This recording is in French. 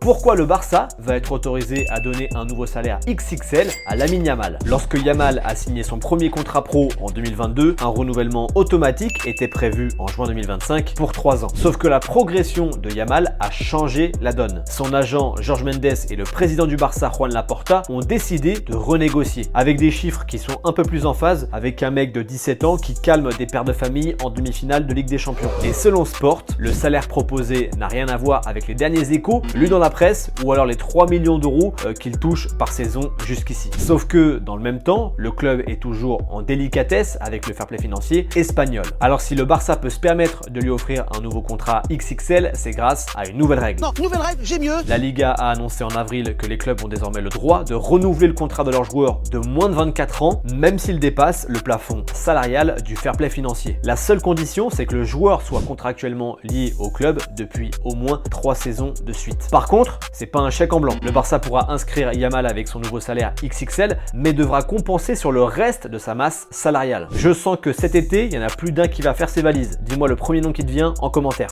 Pourquoi le Barça va être autorisé à donner un nouveau salaire XXL à Lamine Yamal? Lorsque Yamal a signé son premier contrat pro en 2022, un renouvellement automatique était prévu en juin 2025 pour 3 ans. Sauf que la progression de Yamal a changé la donne. Son agent Jorge Mendes et le président du Barça Juan Laporta ont décidé de renégocier avec des chiffres qui sont un peu plus en phase avec un mec de 17 ans qui calme des pères de famille en demi-finale de Ligue des Champions. Et selon Sport, le salaire proposé n'a rien à voir avec les derniers échos lus dans la presse ou alors les 3 millions d'euros qu'il touche par saison jusqu'ici. Sauf que dans le même temps, le club est toujours en délicatesse avec le fair play financier espagnol. Alors si le Barça peut se permettre de lui offrir un nouveau contrat XXL, c'est grâce à une nouvelle règle. Non, nouvelle règle, j'ai mieux. La Liga a annoncé en avril que les clubs ont désormais le droit de renouveler le contrat de leurs joueurs de moins de 24 ans, même s'ils dépassent le plafond salarial du fair play financier. La seule condition, c'est que le joueur soit contractuellement lié au club depuis au moins 3 saisons de suite. Par contre, c'est pas un chèque en blanc. Le Barça pourra inscrire Yamal avec son nouveau salaire XXL, mais devra compenser sur le reste de sa masse salariale. Je sens que cet été, il y en a plus d'un qui va faire ses valises. Dis-moi le premier nom qui te vient en commentaire.